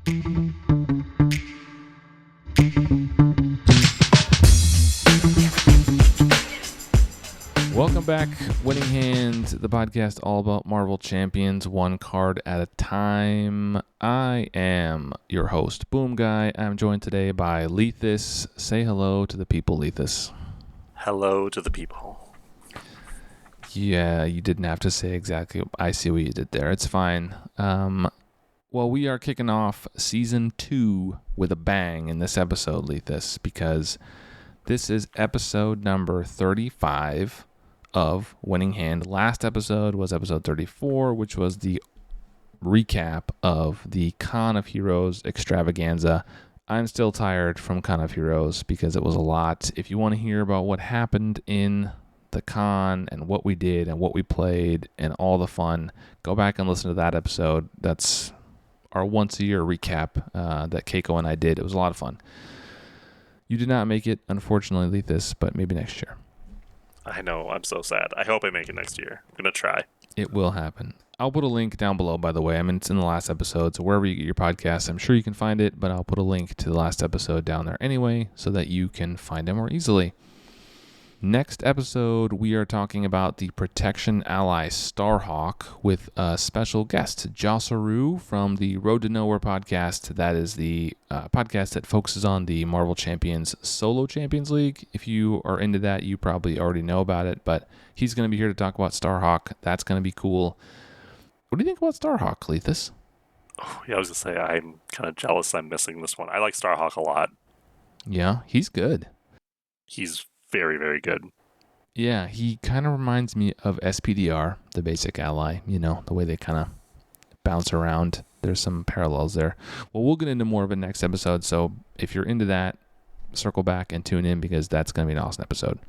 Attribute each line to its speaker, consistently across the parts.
Speaker 1: Welcome back, Winning Hand, the podcast all about Marvel Champions, one card at a time. I am your host, Boomguy. I'm joined today by Leethus. Say hello to the people, Leethus.
Speaker 2: Hello to the people.
Speaker 1: Yeah, you didn't have to say exactly. I see what you did there. It's fine. Well, we are kicking off Season 2 with a bang in this episode, Leethus, because this is episode number 35 of Winning Hand. Last episode was episode 34, which was the recap of the Con of Heroes extravaganza. I'm still tired from Con of Heroes because it was a lot. If you want to hear about what happened in the con and what we did and what we played and all the fun, go back and listen to that episode. That's our once-a-year recap that Keiko and I did. It was a lot of fun. You did not make it, unfortunately, Leethus, but maybe next year.
Speaker 2: I know, I'm so sad. I hope I make it next year. I'm going to try.
Speaker 1: It will happen. I'll put a link down below, by the way. I mean, it's in the last episode, so wherever you get your podcasts, I'm sure you can find it, but I'll put a link to the last episode down there anyway so that you can find it more easily. Next episode, we are talking about the Protection Ally Starhawk with a special guest, Jossaru from the Road to Nowhere podcast. That is the podcast that focuses on the Marvel Champions Solo Champions League. If you are into that, you probably already know about it, but he's going to be here to talk about Starhawk. That's going to be cool. What do you think about Starhawk, Leethus?
Speaker 2: Oh, yeah, I was going to say, I'm kind of jealous I'm missing this one. I like Starhawk a lot.
Speaker 1: Yeah, he's good.
Speaker 2: He's very, very good.
Speaker 1: Yeah, he kind of reminds me of SPDR, the basic ally, you know, the way they kind of bounce around. There's some parallels there. Well, we'll get into more of it next episode, so if you're into that, circle back and tune in because that's going to be an awesome episode.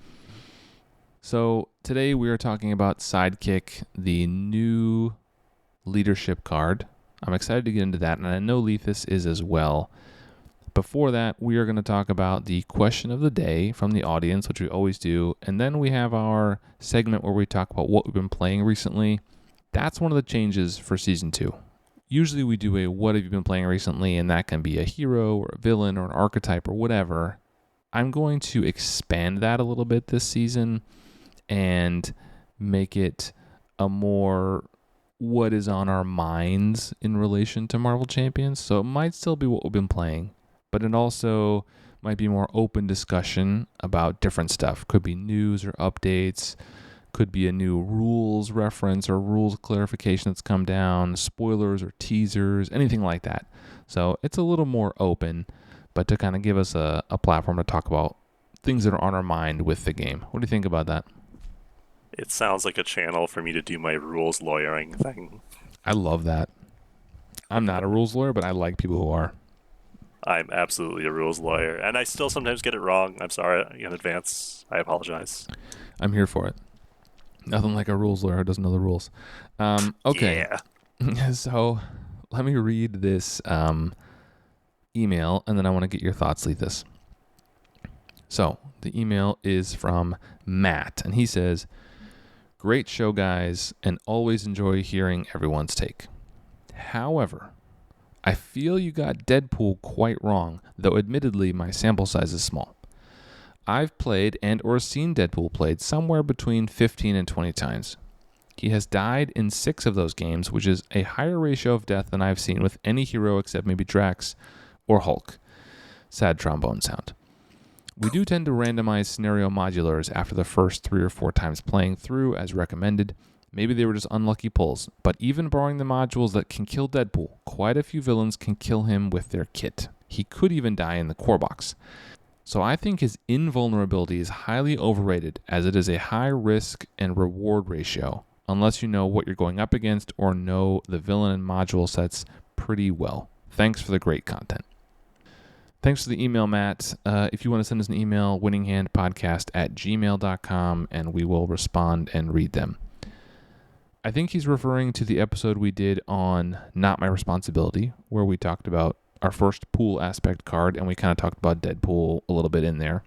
Speaker 1: So today we are talking about Sidekick, the new leadership card. I'm excited to get into that, and I know Leethus is as well. Before that, we are going to talk about the question of the day from the audience, which we always do. And then we have our segment where we talk about what we've been playing recently. That's one of the changes for Season 2. Usually we do a what have you been playing recently, and that can be a hero or a villain or an archetype or whatever. I'm going to expand that a little bit this season and make it a more what is on our minds in relation to Marvel Champions. So it might still be what we've been playing, but it also might be more open discussion about different stuff. Could be news or updates, could be a new rules reference or rules clarification that's come down, spoilers or teasers, anything like that. So it's a little more open, but to kind of give us a platform to talk about things that are on our mind with the game. What do you think about that?
Speaker 2: It sounds like a channel for me to do my rules lawyering thing.
Speaker 1: I love that. I'm not a rules lawyer, but I like people who are.
Speaker 2: I'm absolutely a rules lawyer, and I still sometimes get it wrong. I'm sorry in advance. I apologize.
Speaker 1: I'm here for it. Nothing like a rules lawyer who doesn't know the rules. Okay.
Speaker 2: Yeah.
Speaker 1: So let me read this email, and then I want to get your thoughts, Leethus. So the email is from Matt, and he says, "Great show, guys, and always enjoy hearing everyone's take. However, I feel you got Deadpool quite wrong, though admittedly my sample size is small. I've played and or seen Deadpool played somewhere between 15 and 20 times. He has died in 6 of those games, which is a higher ratio of death than I've seen with any hero except maybe Drax or Hulk." Sad trombone sound. "We do tend to randomize scenario modulars after the first 3 or 4 times playing through as recommended. Maybe they were just unlucky pulls, but even borrowing the modules that can kill Deadpool, quite a few villains can kill him with their kit. He could even die in the core box. So I think his invulnerability is highly overrated, as it is a high risk and reward ratio, unless you know what you're going up against or know the villain and module sets pretty well. Thanks for the great content." Thanks for the email, Matt. If you want to send us an email, winninghandpodcast@gmail.com, and we will respond and read them. I think he's referring to the episode we did on Not My Responsibility, where we talked about our first pool aspect card, and we kind of talked about Deadpool a little bit in there.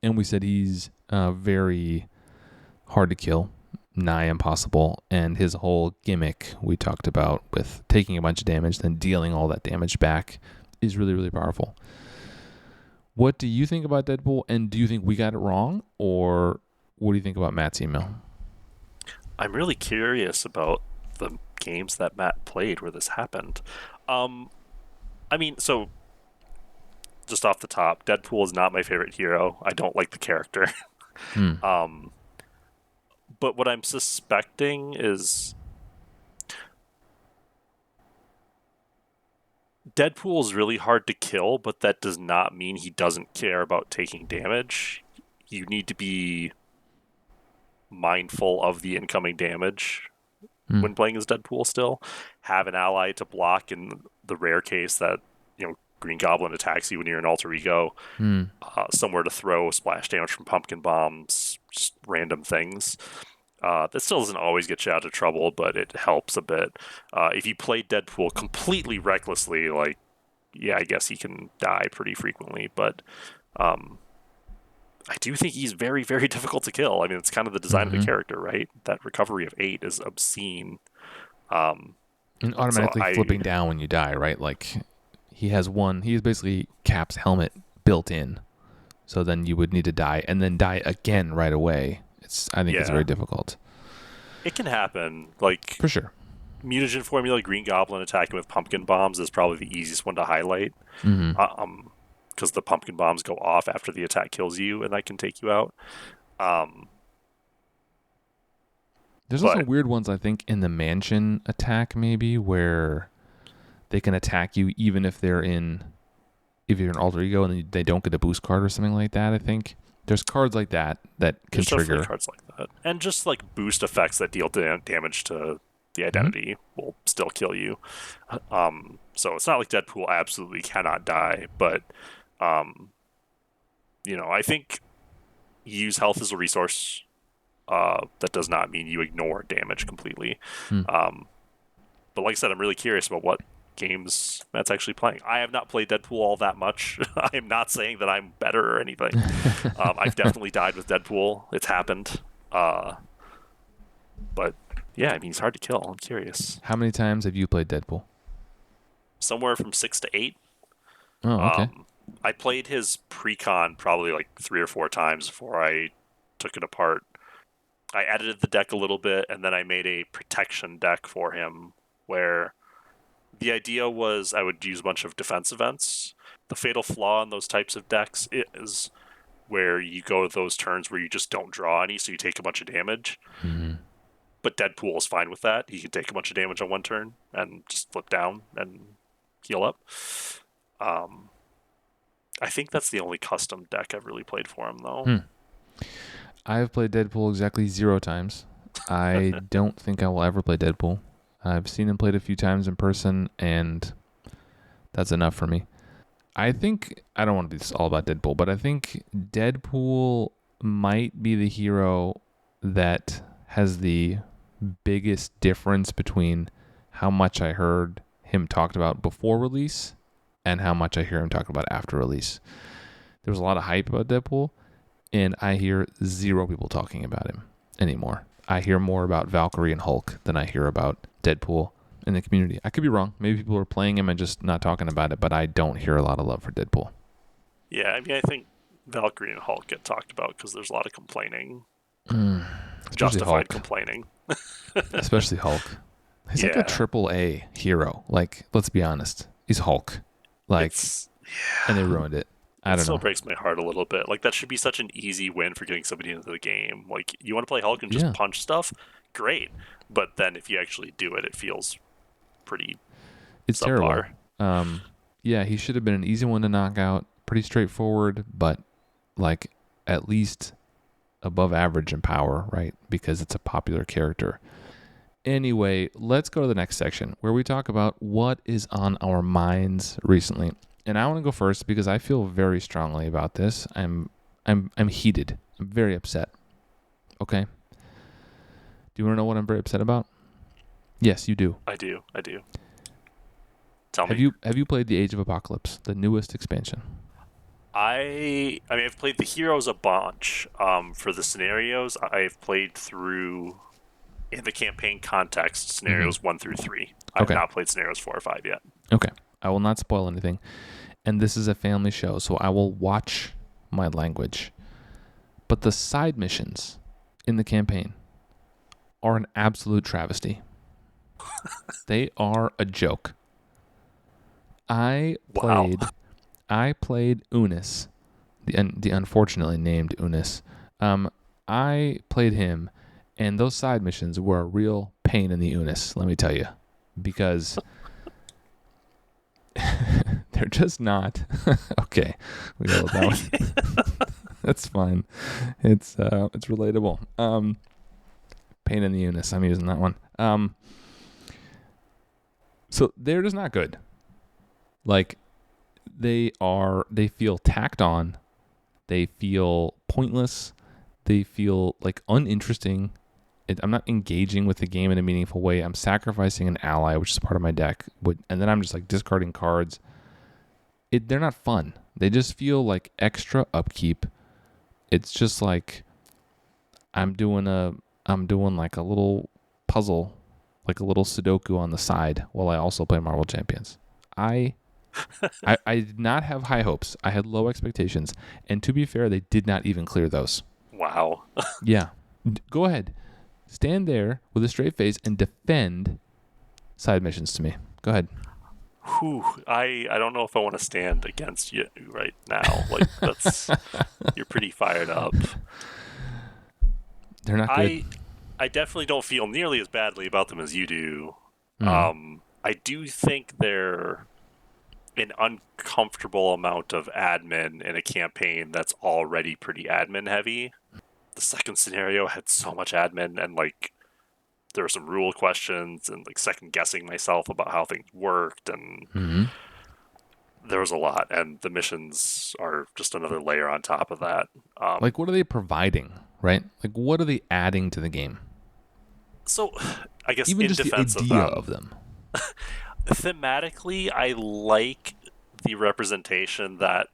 Speaker 1: And we said he's very hard to kill, nigh impossible. And his whole gimmick we talked about with taking a bunch of damage, then dealing all that damage back is really, really powerful. What do you think about Deadpool? And do you think we got it wrong? Or what do you think about Matt's email?
Speaker 2: I'm really curious about the games that Matt played where this happened. I mean, so just off the top, Deadpool is not my favorite hero. I don't like the character. But what I'm suspecting is Deadpool is really hard to kill, but that does not mean he doesn't care about taking damage. You need to be mindful of the incoming damage when playing as Deadpool still. Have an ally to block in the rare case that, Green Goblin attacks you when you're an alter ego. Somewhere to throw splash damage from pumpkin bombs, just random things. That still doesn't always get you out of trouble, but it helps a bit. If you play Deadpool completely recklessly, I guess he can die pretty frequently, but I do think he's very, very difficult to kill. I mean, it's kind of the design of the character, right? That recovery of 8 is obscene.
Speaker 1: And automatically flipping down when you die, right? Like, he has basically Cap's helmet built in. So then you would need to die and then die again right away. I think it's very difficult.
Speaker 2: It can happen.
Speaker 1: For sure.
Speaker 2: Mutagen formula, Green Goblin attacking with pumpkin bombs is probably the easiest one to highlight. Because the pumpkin bombs go off after the attack kills you, and that can take you out.
Speaker 1: There's also weird ones, I think, in the mansion attack, maybe, where they can attack you even if you're an alter ego and they don't get a boost card or something like that, I think. There's cards like that can trigger.
Speaker 2: Cards like that. And just boost effects that deal damage to the identity will still kill you. So it's not like Deadpool absolutely cannot die, but I think you use health as a resource. That does not mean you ignore damage completely. But like I said, I'm really curious about what games Matt's actually playing. I have not played Deadpool all that much. I am not saying that I'm better or anything. I've definitely died with Deadpool. It's happened. But yeah, I mean, he's hard to kill. I'm curious.
Speaker 1: How many times have you played Deadpool?
Speaker 2: Somewhere from 6 to 8.
Speaker 1: Oh, okay.
Speaker 2: I played his pre-con probably 3 or 4 times before I took it apart. I edited the deck a little bit, and then I made a protection deck for him where the idea was I would use a bunch of defense events. The fatal flaw in those types of decks is where you go those turns where you just don't draw any, so you take a bunch of damage. But Deadpool is fine with that. He can take a bunch of damage on one turn and just flip down and heal up. I think that's the only custom deck I've really played for him, though.
Speaker 1: I've played Deadpool exactly 0 times. I don't think I will ever play Deadpool. I've seen him played a few times in person, and that's enough for me. I think, I don't want to be all about Deadpool, but I think Deadpool might be the hero that has the biggest difference between how much I heard him talked about before release and how much I hear him talk about after release. There was a lot of hype about Deadpool, and I hear 0 people talking about him anymore. I hear more about Valkyrie and Hulk than I hear about Deadpool in the community. I could be wrong. Maybe people are playing him and just not talking about it, but I don't hear a lot of love for Deadpool.
Speaker 2: Yeah, I mean, I think Valkyrie and Hulk get talked about because there's a lot of complaining. Justified
Speaker 1: Hulk.
Speaker 2: Complaining.
Speaker 1: Especially Hulk. He's like a AAA hero. Let's be honest. He's Hulk. And they ruined it. I don't know. It
Speaker 2: still breaks my heart a little bit. That should be such an easy win for getting somebody into the game. You want to play Hulk and just punch stuff? Great. But then if you actually do it, it feels pretty subpar.
Speaker 1: Terrible. He should have been an easy one to knock out. Pretty straightforward, but at least above average in power, right? Because it's a popular character. Anyway, let's go to the next section where we talk about what is on our minds recently. And I want to go first because I feel very strongly about this. I'm heated. I'm very upset. Okay? Do you want to know what I'm very upset about? Yes, you do.
Speaker 2: I do. Tell me.
Speaker 1: Have you played the Age of Apocalypse, the newest expansion?
Speaker 2: I've played the heroes a bunch. For the scenarios, I've played through in the campaign context, scenarios 1 through 3. I have
Speaker 1: Okay.
Speaker 2: not played scenarios 4 or 5 yet.
Speaker 1: Okay. I will not spoil anything. And this is a family show, so I will watch my language. But the side missions in the campaign are an absolute travesty. They are a joke. I played Unis, the unfortunately named Unis. I played him, and those side missions were a real pain in the Unis, let me tell you, because they're just not. Okay, we know that one. That's fine. It's relatable. Pain in the Unis. I'm using that one. So they're just not good. Like, they feel tacked on. They feel pointless. They feel like uninteresting. I'm not engaging with the game in a meaningful way. I'm sacrificing an ally, which is part of my deck, and then I'm just like discarding cards. They're not fun. They just feel like extra upkeep. It's just like I'm doing like a little puzzle, like a little Sudoku on the side while I also play Marvel Champions. I did not have high hopes. I had low expectations. And to be fair, they did not even clear those.
Speaker 2: Wow.
Speaker 1: Yeah. Go ahead. Stand there with a straight face and defend side missions to me. Go ahead.
Speaker 2: Whew. I don't know if I want to stand against you right now. Like, you're pretty fired up.
Speaker 1: They're not good.
Speaker 2: I definitely don't feel nearly as badly about them as you do.
Speaker 1: Mm.
Speaker 2: I do think they're an uncomfortable amount of admin in a campaign that's already pretty admin heavy. The second scenario had so much admin, and like there were some rule questions and like second guessing myself about how things worked, and there was a lot, and the missions are just another layer on top of that.
Speaker 1: Like, what are they providing, right? Like, what are they adding to the game?
Speaker 2: So I guess
Speaker 1: even
Speaker 2: in
Speaker 1: just
Speaker 2: defense
Speaker 1: the idea
Speaker 2: of them thematically, I like the representation that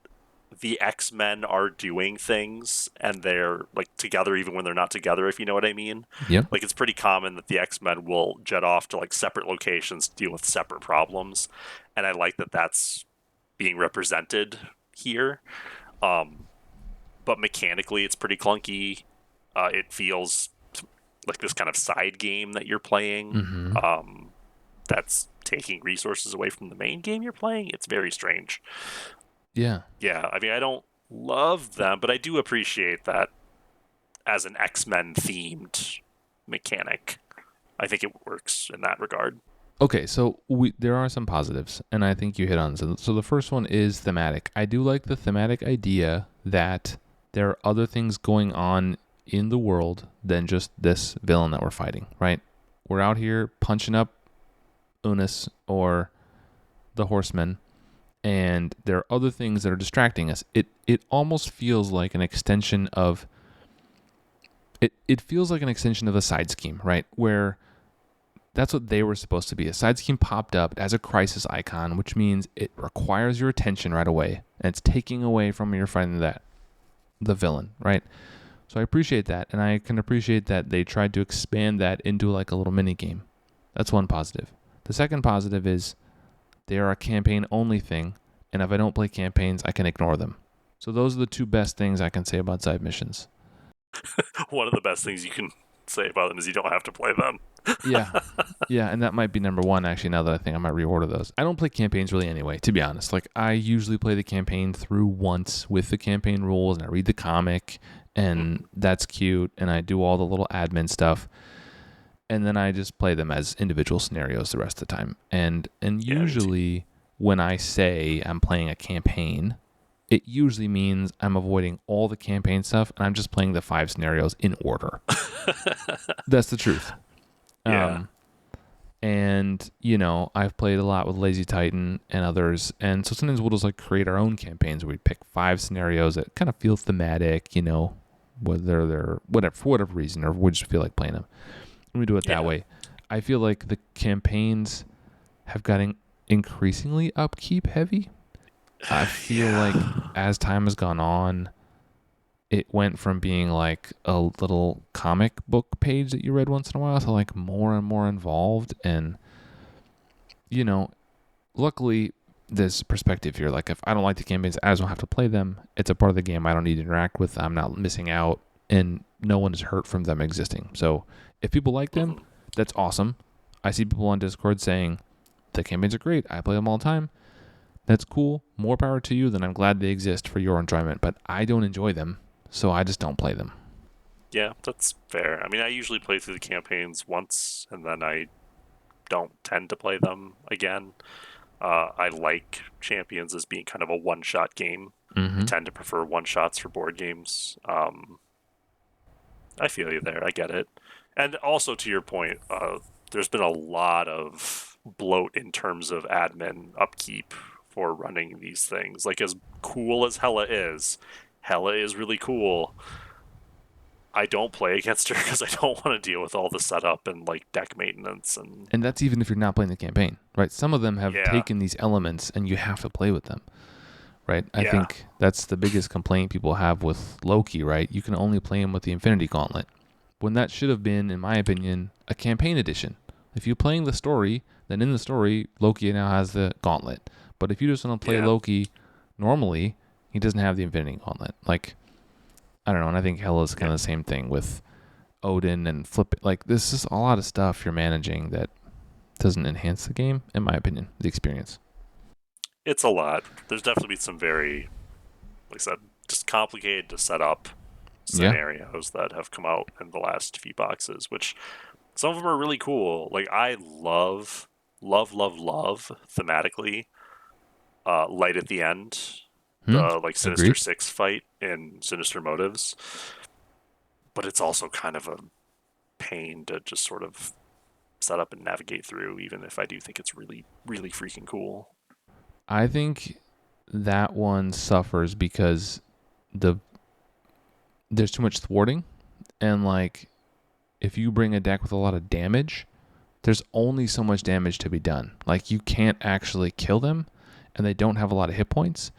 Speaker 2: the X-Men are doing things and they're like together even when they're not together, if you know what I mean.
Speaker 1: Yeah.
Speaker 2: Like, it's pretty common that the X-Men will jet off to like separate locations to deal with separate problems, and I like that that's being represented here. But mechanically it's pretty clunky. It feels like this kind of side game that you're playing. That's taking resources away from the main game you're playing. It's very strange.
Speaker 1: Yeah.
Speaker 2: Yeah, I mean, I don't love them, but I do appreciate that as an X-Men themed mechanic. I think it works in that regard.
Speaker 1: Okay, so there are some positives, and I think you hit on them. So the first one is thematic. I do like the thematic idea that there are other things going on in the world than just this villain that we're fighting, right? We're out here punching up Unis or the Horsemen, and there are other things that are distracting us. It almost feels like an extension of it feels like an extension of a side scheme, right? Where that's what they were supposed to be. A side scheme popped up as a crisis icon, which means it requires your attention right away, and it's taking away from your fighting the villain, right? So I appreciate that, and I can appreciate that they tried to expand that into like a little mini game. That's one positive. The second positive is they are a campaign-only thing, and if I don't play campaigns, I can ignore them. So those are the two best things I can say about side missions.
Speaker 2: One of the best things you can say about them is you don't have to play them.
Speaker 1: Yeah, and that might be number one, actually, now that I think I might reorder those. I don't play campaigns really anyway, to be honest. Like, I usually play the campaign through once with the campaign rules, and I read the comic, and that's cute, and I do all the little admin stuff. And then I just play them as individual scenarios the rest of the time. And usually when I say I'm playing a campaign, it usually means I'm avoiding all the campaign stuff and I'm just playing the 5 scenarios in order. That's the truth.
Speaker 2: Yeah.
Speaker 1: And, you know, I've played a lot with Lazy Titan and others. And so sometimes we'll just like create our own campaigns where we pick 5 scenarios that kind of feel thematic, you know, whether they're for whatever reason, or we just feel like playing them. Let me do it that way. I feel like the campaigns have gotten increasingly upkeep heavy. I feel like as time has gone on, it went from being like a little comic book page that you read once in a while to like more and more involved. And, you know, luckily this perspective here, like if I don't like the campaigns, I just don't have to play them. It's a part of the game I don't need to interact with. I'm not missing out, and no one is hurt from them existing. So if people like them, that's awesome. I see people on Discord saying the campaigns are great, I play them all the time. That's cool. More power to you. Then I'm glad they exist for your enjoyment, but I don't enjoy them, so I just don't play them.
Speaker 2: Yeah, that's fair. I mean, I usually play through the campaigns once, and then I don't tend to play them again. I like Champions as being kind of a one-shot game. I tend to prefer one-shots for board games. I feel you there. I get it. And also, to your point, there's been a lot of bloat in terms of admin upkeep for running these things. Like, as cool as Hella is really cool. I don't play against her because I don't want to deal with all the setup and like deck maintenance
Speaker 1: and that's even if you're not playing the campaign, right? Some of them have taken these elements and you have to play with them, right? I think that's the biggest complaint people have with Loki, right? You can only play him with the Infinity Gauntlet, when that should have been, in my opinion, a campaign edition. If you're playing the story, then in the story Loki now has the gauntlet. But if you just want to play Loki normally, he doesn't have the Infinity Gauntlet. Like, I don't know, and I think Hela's kind of the same thing with Odin and Flip. Like, this is a lot of stuff you're managing that doesn't enhance the game, in my opinion, the experience.
Speaker 2: It's a lot. There's definitely some very, like I said, just complicated to set up scenarios that have come out in the last few boxes, which some of them are really cool. Like, I love thematically Light at the End. The like Sinister Six fight in Sinister Motives, but it's also kind of a pain to just sort of set up and navigate through, even if I do think it's really, really freaking cool.
Speaker 1: I think that one suffers because there's too much thwarting, and like if you bring a deck with a lot of damage, there's only so much damage to be done. Like, you can't actually kill them, and they don't have a lot of hit points.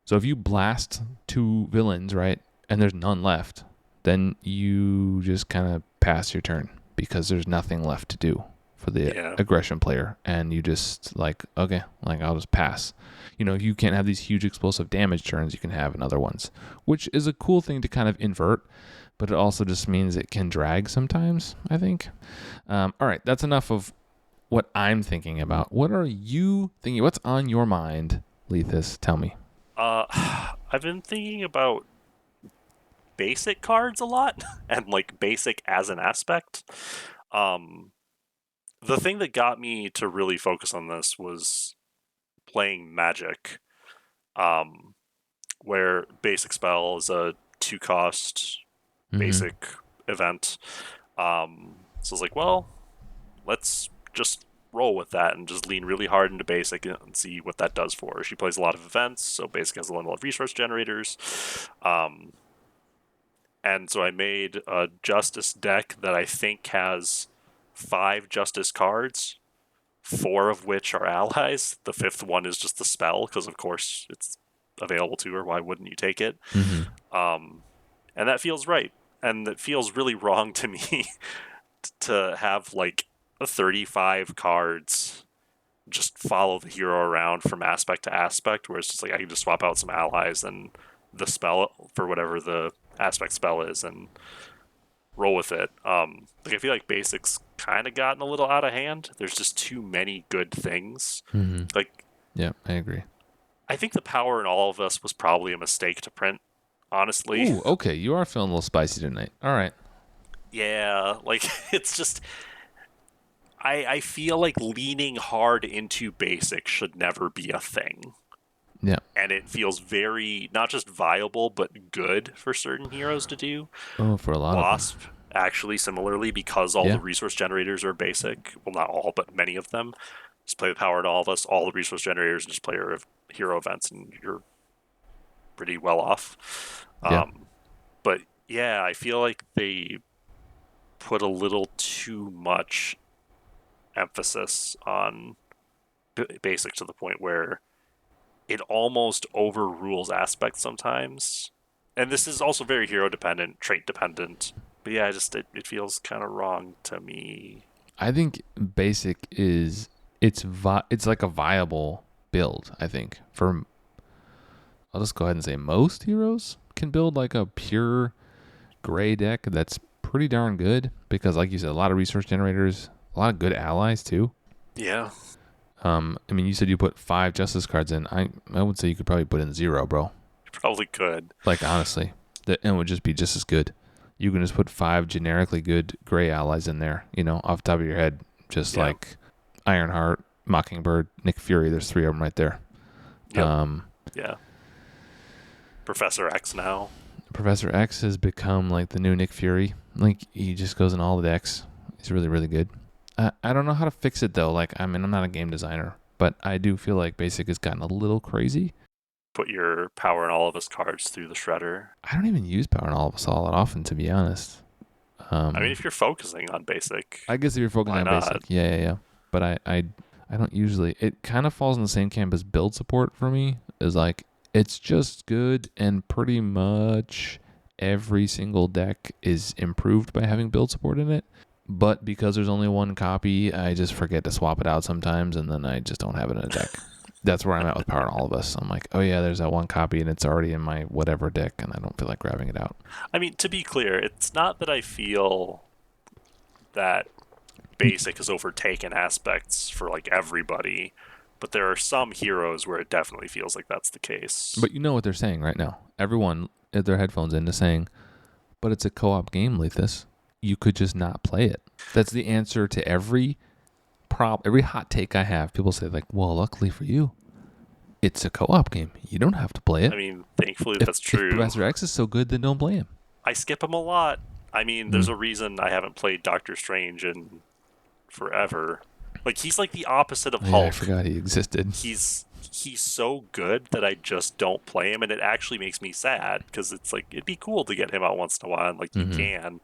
Speaker 1: So if you blast 2 villains, right, and there's none left, then you just kind of pass your turn because there's nothing left to do for the aggression player. And you just like, okay, like I'll just pass. You know, you can't have these huge explosive damage turns you can have in other ones, which is a cool thing to kind of invert, but it also just means it can drag sometimes, I think. All right, that's enough of what I'm thinking about. What are you thinking? What's on your mind, Leethus? Tell me.
Speaker 2: I've been thinking about basic cards a lot, and like basic as an aspect. The thing that got me to really focus on this was playing Magic, where basic spell is a 2-cost basic event. So I was like, well, let's just roll with that and just lean really hard into basic and see what that does for her. She plays a lot of events, so basic has a lot of resource generators. And so I made a Justice deck that I think has 5 Justice cards, 4 of which are allies. The 5th one is just the spell, because of course it's available to her. Why wouldn't you take it? And that feels right. And it feels really wrong to me to have like 35 cards just follow the hero around from aspect to aspect, where it's just like I can just swap out some allies and the spell for whatever the aspect spell is and roll with it. Like, I feel like basics kind of gotten a little out of hand. There's just too many good things. Like,
Speaker 1: yeah, I agree.
Speaker 2: I think the power in all of us was probably a mistake to print, honestly.
Speaker 1: Ooh, okay, you are feeling a little spicy tonight. All right.
Speaker 2: Yeah, like it's just I feel like leaning hard into basics should never be a thing.
Speaker 1: Yeah.
Speaker 2: And it feels very, not just viable, but good for certain heroes to do.
Speaker 1: Oh, for a lot
Speaker 2: Wasp,
Speaker 1: of them.
Speaker 2: actually, similarly, because all the resource generators are basic. Well, not all, but many of them. Just play the power to all of us, all the resource generators, and just play hero events, and you're pretty well off. But yeah, I feel like they put a little too much emphasis on basic to the point where it almost overrules aspects sometimes. And this is also very hero dependent, trait dependent. But yeah, it feels kind of wrong to me.
Speaker 1: I think basic is it's like a viable build. I think I'll just go ahead and say most heroes can build like a pure gray deck that's pretty darn good because, like you said, a lot of resource generators, a lot of good allies too.
Speaker 2: Yeah.
Speaker 1: I mean, you said you put 5 justice cards in. I would say you could probably put in 0, bro.
Speaker 2: You probably could.
Speaker 1: Like honestly, and it would just be just as good. You can just put 5 generically good gray allies in there. Off the top of your head, just like Ironheart, Mockingbird, Nick Fury. There's 3 of them right there.
Speaker 2: Yep. Yeah. Professor X now.
Speaker 1: Professor X has become like the new Nick Fury. Like he just goes in all the decks. He's really, really good. I don't know how to fix it though. Like, I mean, I'm not a game designer, but I do feel like Basic has gotten a little crazy.
Speaker 2: Put your Power in All of Us cards through the shredder.
Speaker 1: I don't even use Power in All of Us all that often, to be honest.
Speaker 2: I mean, if you're focusing on Basic,
Speaker 1: I guess if you're focusing on Basic, yeah. But I don't usually. It kind of falls in the same camp as build support for me. Is like it's just good, and pretty much every single deck is improved by having build support in it. But because there's only one copy, I just forget to swap it out sometimes, and then I just don't have it in a deck. That's where I'm at with Power in All of Us. I'm like, oh yeah, there's that one copy, and it's already in my whatever deck, and I don't feel like grabbing it out.
Speaker 2: I mean, to be clear, it's not that I feel that Basic has overtaken aspects for like everybody, but there are some heroes where it definitely feels like that's the case.
Speaker 1: But you know what they're saying right now. Everyone had their headphones in to saying, but it's a co-op game, Leethus. You could just not play it. That's the answer to every hot take I have. People say like, well, luckily for you, it's a co-op game. You don't have to play it.
Speaker 2: I mean, thankfully that's true.
Speaker 1: If Professor X is so good, then don't play him.
Speaker 2: I skip him a lot. I mean, there's a reason I haven't played Doctor Strange in forever. Like, he's like the opposite of Hulk.
Speaker 1: I forgot he existed.
Speaker 2: He's so good that I just don't play him, and it actually makes me sad because it's like it'd be cool to get him out once in a while, and like you can,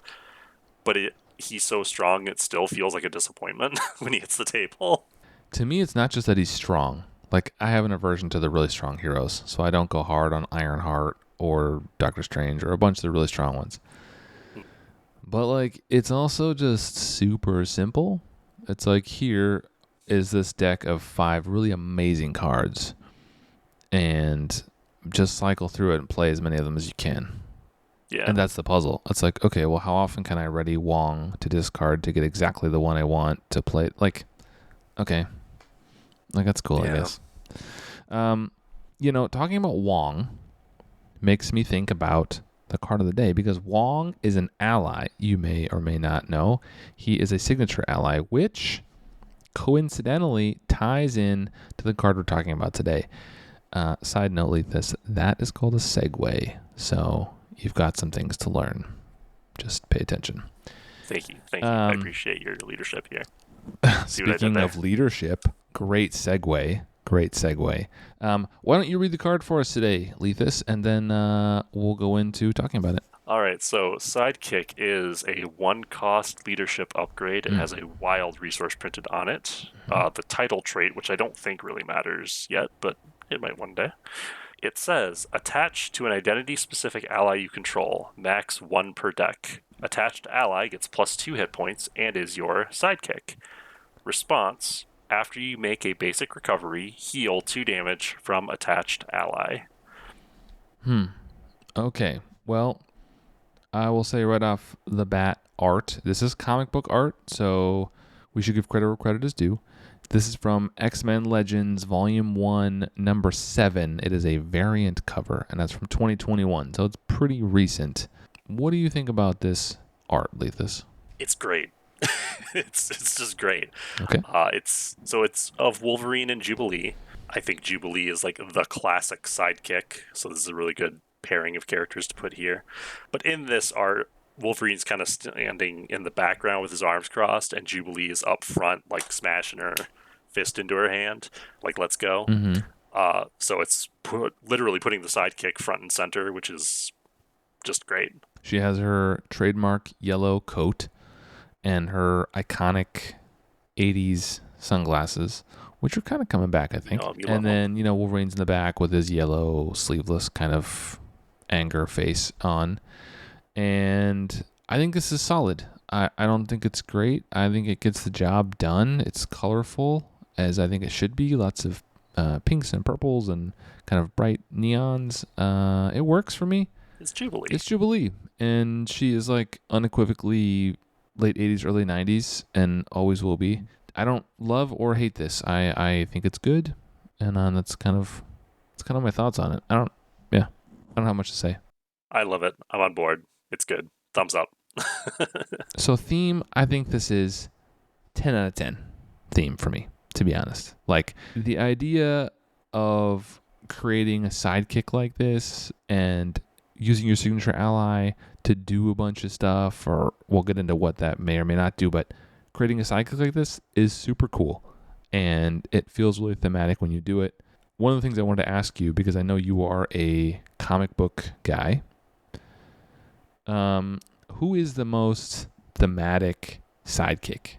Speaker 2: but he's so strong it still feels like a disappointment when he hits the table.
Speaker 1: To me, it's not just that he's strong. Like, I have an aversion to the really strong heroes, so I don't go hard on Ironheart or Doctor Strange or a bunch of the really strong ones. But like, it's also just super simple. It's like, here is this deck of 5 really amazing cards, and just cycle through it and play as many of them as you can.
Speaker 2: Yeah.
Speaker 1: And that's the puzzle. It's like, okay, well, how often can I ready Wong to discard to get exactly the one I want to play? Like, okay. Like, that's cool, I guess. Talking about Wong makes me think about the card of the day, because Wong is an ally you may or may not know. He is a signature ally, which coincidentally ties in to the card we're talking about today. Side note, Leethus, that is called a segue. So you've got some things to learn. Just pay attention.
Speaker 2: Thank you. I appreciate your leadership here.
Speaker 1: Speaking of leadership, great segue. Why don't you read the card for us today, Leethus, and then we'll go into talking about it.
Speaker 2: All right, so Sidekick is a 1-cost leadership upgrade. It has a wild resource printed on it. The title trait, which I don't think really matters yet, but it might one day. It says, attach to an identity-specific ally you control, max 1 per deck. Attached ally gets +2 hit points and is your Sidekick. Response, after you make a basic recovery, heal 2 damage from attached ally.
Speaker 1: Okay, well, I will say right off the bat, art. This is comic book art, so we should give credit where credit is due. This is from X-Men Legends Volume 1, Number 7. It is a variant cover, and that's from 2021, so it's pretty recent. What do you think about this art, Leethus?
Speaker 2: It's great. It's just great.
Speaker 1: Okay.
Speaker 2: It's of Wolverine and Jubilee. I think Jubilee is like the classic Sidekick, so this is a really good pairing of characters to put here. But in this art, Wolverine's kind of standing in the background with his arms crossed, and Jubilee is up front, like smashing her fist into her hand, like, let's go. So it's literally putting the Sidekick front and center, which is just great.
Speaker 1: She has her trademark yellow coat and her iconic 80s sunglasses, which are kind of coming back, I think. And then, Wolverine's in the back with his yellow sleeveless kind of anger face on. And I think this is solid. I don't think it's great. I think it gets the job done. It's colorful, as I think it should be. Lots of pinks and purples and kind of bright neons. It works for me.
Speaker 2: It's Jubilee.
Speaker 1: It's Jubilee. And she is like unequivocally late 80s, early 90s, and always will be. I don't love or hate this. I think it's good, and that's kind of my thoughts on it. I don't have much to say.
Speaker 2: I love it. I'm on board. It's good. Thumbs up.
Speaker 1: So theme, I think this is 10 out of 10 theme for me, to be honest. Like the idea of creating a sidekick like this and using your signature ally to do a bunch of stuff, or we'll get into what that may or may not do, but creating a sidekick like this is super cool, and it feels really thematic when you do it. One of the things I wanted to ask you, because I know you are a comic book guy, who is the most thematic sidekick?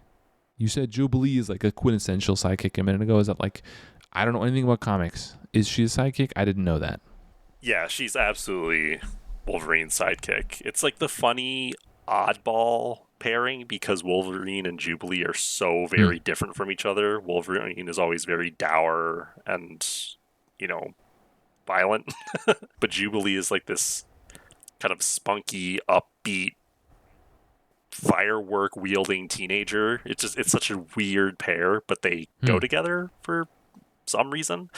Speaker 1: You said Jubilee is like a quintessential sidekick a minute ago. Is that like, I don't know anything about comics. Is she a sidekick? I didn't know that.
Speaker 2: Yeah, she's absolutely Wolverine's sidekick. It's like the funny oddball pairing because Wolverine and Jubilee are so very different from each other. Wolverine is always very dour and, violent. But Jubilee is like this kind of spunky, upbeat, firework wielding teenager. It's such a weird pair, but they go together for some reason.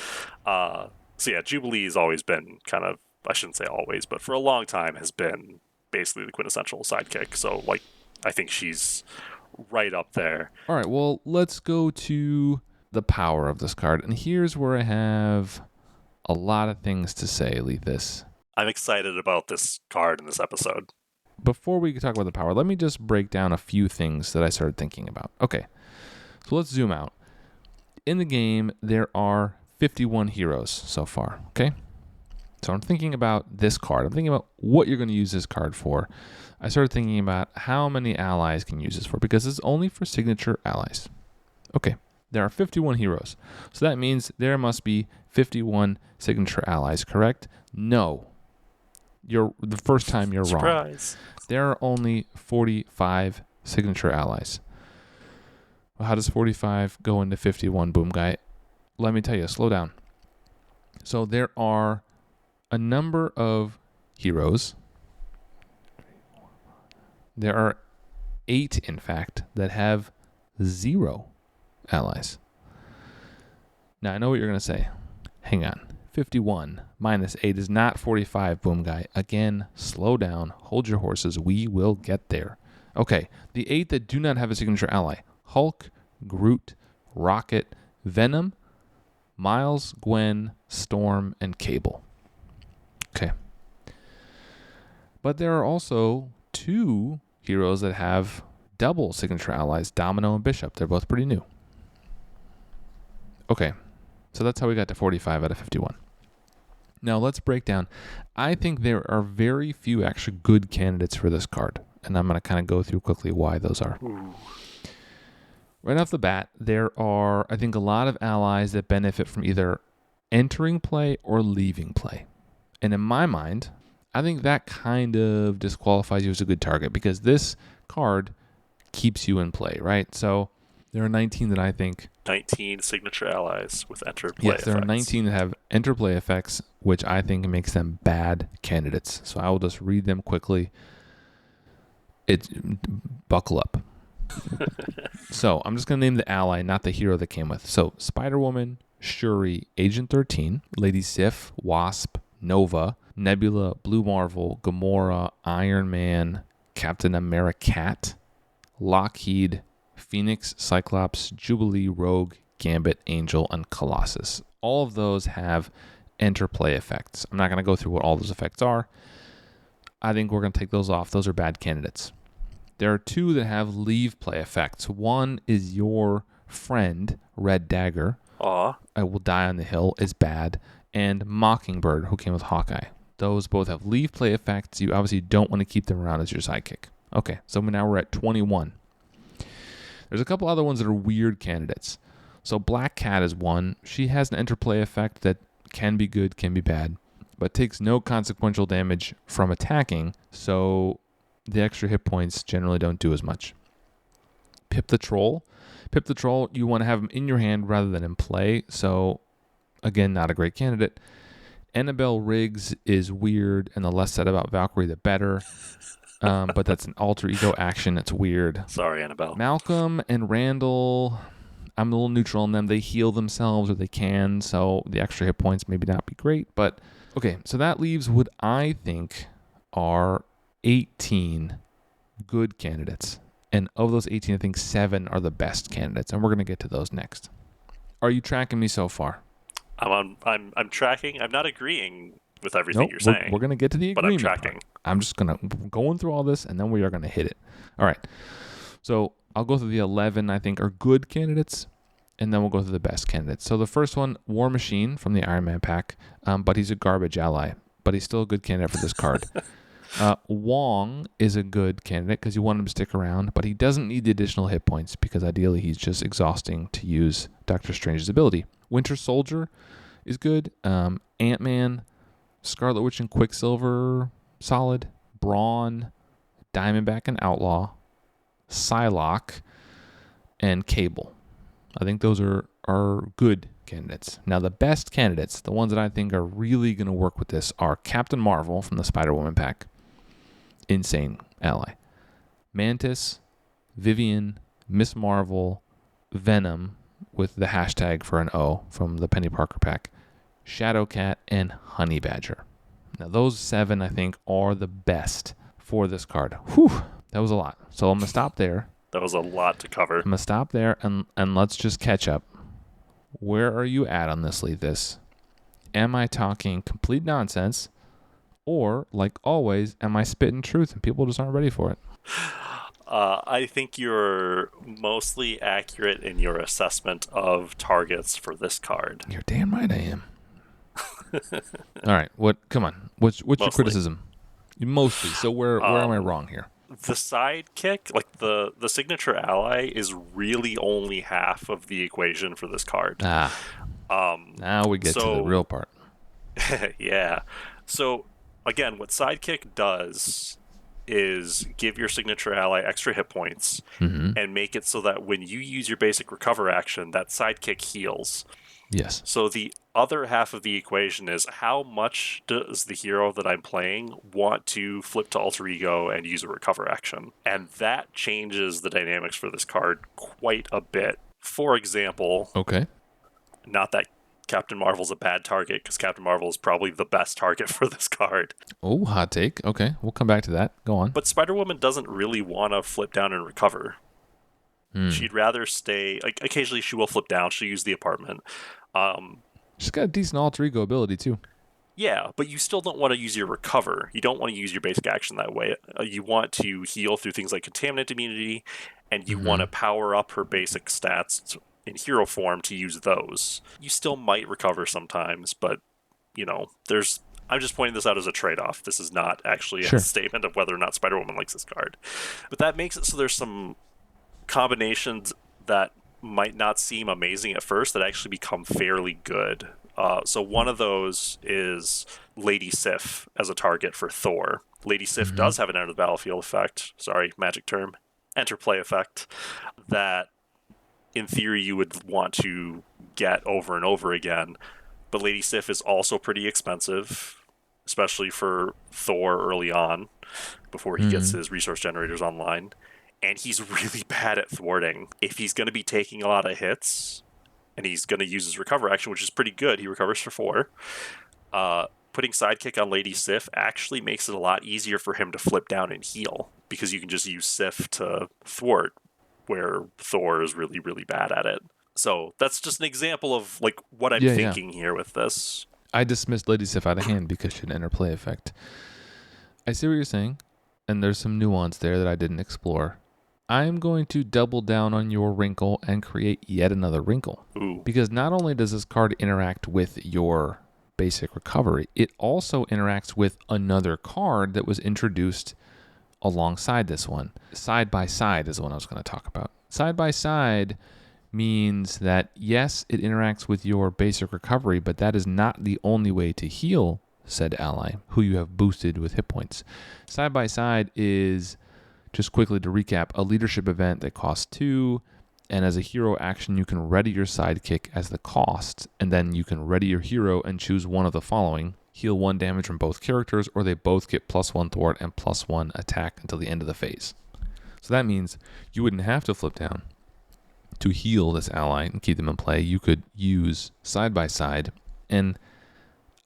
Speaker 2: So yeah, Jubilee has always been kind of, I shouldn't say always, but for a long time has been basically the quintessential sidekick. So like, I think she's right up there.
Speaker 1: All right, well, let's go to the power of this card. And here's where I have a lot of things to say, Leethus.
Speaker 2: I'm excited about this card in this episode.
Speaker 1: Before we talk about the power, let me just break down a few things that I started thinking about. Okay, so let's zoom out. In the game, there are 51 heroes so far, okay? So I'm thinking about this card. I'm thinking about what you're going to use this card for. I started thinking about how many allies can use this for, because it's only for signature allies. Okay, there are 51 heroes. So that means there must be 51 signature allies, correct? No. The first time you're
Speaker 2: Surprise.
Speaker 1: wrong. There are only 45 signature allies. Well, how does 45 go into 51, Boomguy? Let me tell you, slow down. So there are a number of heroes. There are 8, in fact, that have 0 allies. Now, I know what you're going to say. Hang on. 51 minus 8 is not 45, Boomguy. Again, slow down. Hold your horses. We will get there. Okay, the 8 that do not have a signature ally. Hulk, Groot, Rocket, Venom, Miles, Gwen, Storm, and Cable. Okay. But there are also 2 heroes that have double signature allies, Domino and Bishop. They're both pretty new. Okay, so that's how we got to 45 out of 51. Now let's break down. I think there are very few actually good candidates for this card, and I'm going to kind of go through quickly why those are.
Speaker 2: Ooh.
Speaker 1: Right off the bat, there are, I think, a lot of allies that benefit from either entering play or leaving play. And in my mind, I think that kind of disqualifies you as a good target, because this card keeps you in play, right? So there are 19 that I think...
Speaker 2: 19 signature allies with enter play effects.
Speaker 1: Yes, there are 19 that have enter play effects, which I think makes them bad candidates. So I will just read them quickly. Buckle up. So I'm just going to name the ally, not the hero that came with. So Spider-Woman, Shuri, Agent 13, Lady Sif, Wasp, Nova, Nebula, Blue Marvel, Gamora, Iron Man, Captain America, Lockheed, Phoenix, Cyclops, Jubilee, Rogue, Gambit, Angel, and Colossus. All of those have interplay effects. I'm not going to go through what all those effects are. I think we're going to take those off. Those are bad candidates. There are 2 that have leave play effects. One is your friend, Red Dagger.
Speaker 2: Aw.
Speaker 1: I Will Die on the Hill is bad. And Mockingbird, who came with Hawkeye. Those both have leave play effects. You obviously don't want to keep them around as your sidekick. Okay, so now we're at 21. There's a couple other ones that are weird candidates. So Black Cat is one. She has an interplay effect that can be good, can be bad. but takes no consequential damage from attacking, so the extra hit points generally don't do as much. Pip the Troll. Pip the Troll, you want to have him in your hand rather than in play, so again, not a great candidate. Annabelle Riggs is weird, and the less said about Valkyrie, the better. But that's an alter ego action. It's weird.
Speaker 2: Sorry, Annabelle.
Speaker 1: Malcolm and Randall, I'm a little neutral on them. They heal themselves, or they can, so the extra hit points maybe not be great. But, okay, so that leaves what I think are 18 good candidates. And of those 18, I think 7 are the best candidates, and we're going to get to those next. Are you tracking me so far?
Speaker 2: I'm tracking. I'm not agreeing with everything you're saying.
Speaker 1: We're going to get to the agreement
Speaker 2: but I'm tracking.
Speaker 1: part. I'm just going through all this, and then we are going to hit it. All right. So I'll go through the 11 I think are good candidates, and then we'll go through the best candidates. So the first one, War Machine from the Iron Man pack, but he's a garbage ally, but he's still a good candidate for this card. Wong is a good candidate because you want him to stick around, but he doesn't need the additional hit points because ideally he's just exhausting to use Doctor Strange's ability. Winter Soldier is good. Ant-Man, Scarlet Witch and Quicksilver, solid. Brawn, Diamondback and Outlaw, Psylocke, and Cable. I think those are good candidates. Now, the best candidates, the ones that I think are really going to work with this, are Captain Marvel from the Spider-Woman pack. Insane ally. Mantis, Vivian, Miss Marvel, Venom, with the hashtag for an O from the Penny Parker pack, Shadowcat, and Honey Badger. Now, those 7, I think, are the best for this card. Whew, that was a lot. So I'm going to stop there.
Speaker 2: That was a lot to cover.
Speaker 1: I'm going to stop there, and let's just catch up. Where are you at on this, Leethus? Am I talking complete nonsense? Or, like always, am I spitting truth and people just aren't ready for it?
Speaker 2: I think you're mostly accurate in your assessment of targets for this card.
Speaker 1: You're damn right I am. All right, come on. What's your criticism? Mostly. So where am I wrong here?
Speaker 2: The sidekick, like the signature ally, is really only half of the equation for this card.
Speaker 1: Now we get to the real part.
Speaker 2: Yeah. So, again, what sidekick does is give your signature ally extra hit points and make it so that when you use your basic recover action, that sidekick heals.
Speaker 1: Yes.
Speaker 2: So the other half of the equation is how much does the hero that I'm playing want to flip to alter ego and use a recover action? And that changes the dynamics for this card quite a bit. For example,
Speaker 1: okay,
Speaker 2: not that Captain Marvel's a bad target, because Captain Marvel is probably the best target for this card.
Speaker 1: Oh, hot take. Okay, we'll come back to that. Go on.
Speaker 2: But Spider-Woman doesn't really want to flip down and recover. She'd rather stay... Like, occasionally she will flip down. She'll use the apartment.
Speaker 1: She's got a decent alter ego ability, too.
Speaker 2: Yeah, but you still don't want to use your recover. You don't want to use your basic action that way. You want to heal through things like Contaminant Immunity, and you want to power up her basic stats in hero form to use those. You still might recover sometimes, but, I'm just pointing this out as a trade-off. This is not actually a statement of whether or not Spider-Woman likes this card. But that makes it so there's some combinations that might not seem amazing at first that actually become fairly good. So one of those is Lady Sif as a target for Thor. Lady Sif does have an enter the battlefield effect. Sorry, magic term. Interplay effect that in theory you would want to get over and over again. But Lady Sif is also pretty expensive, especially for Thor early on, before he gets his resource generators online. And he's really bad at thwarting. If he's going to be taking a lot of hits, and he's going to use his recover action, which is pretty good, he recovers for 4, putting Sidekick on Lady Sif actually makes it a lot easier for him to flip down and heal, because you can just use Sif to thwart, where Thor is really, really bad at it. So that's just an example of like what I'm thinking here with this.
Speaker 1: I dismissed Lady Sif out of hand because she had an interplay effect. I see what you're saying, and there's some nuance there that I didn't explore. I'm going to double down on your wrinkle and create yet another wrinkle.
Speaker 2: Ooh.
Speaker 1: Because not only does this card interact with your basic recovery, it also interacts with another card that was introduced alongside this one. Side by side is the one I was going to talk about. Side by side means that, yes, it interacts with your basic recovery, but that is not the only way to heal said ally, who you have boosted with hit points. Side by side is, just quickly to recap, a leadership event that costs 2, and as a hero action, you can ready your sidekick as the cost, and then you can ready your hero and choose one of the following: heal 1 damage from both characters, or they both get +1 thwart and +1 attack until the end of the phase. So that means you wouldn't have to flip down to heal this ally and keep them in play. You could use side by side, and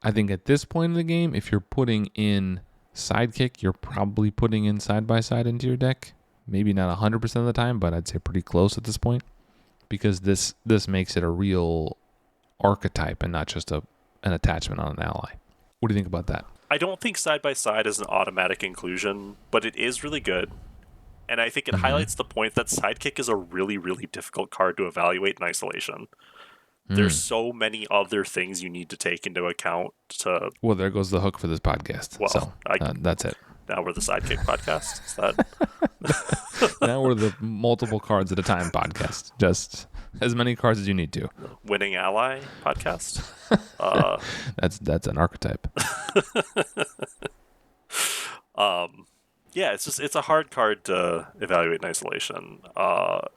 Speaker 1: I think at this point in the game, if you're putting in sidekick, you're probably putting in side by side into your deck. Maybe not 100% of the time, but I'd say pretty close at this point, because this makes it a real archetype and not just an attachment on an ally. What do you think about that?
Speaker 2: I don't think side by side is an automatic inclusion, but it is really good. And I think it highlights the point that sidekick is a really, really difficult card to evaluate in isolation. There's so many other things you need to take into account to...
Speaker 1: Well, there goes the hook for this podcast. Well, so that's it.
Speaker 2: Now we're the Sidekick podcast. Is that...
Speaker 1: Now we're the multiple cards at a time podcast. Just as many cards as you need to.
Speaker 2: Winning ally podcast.
Speaker 1: That's an archetype.
Speaker 2: Yeah, it's a hard card to evaluate in isolation.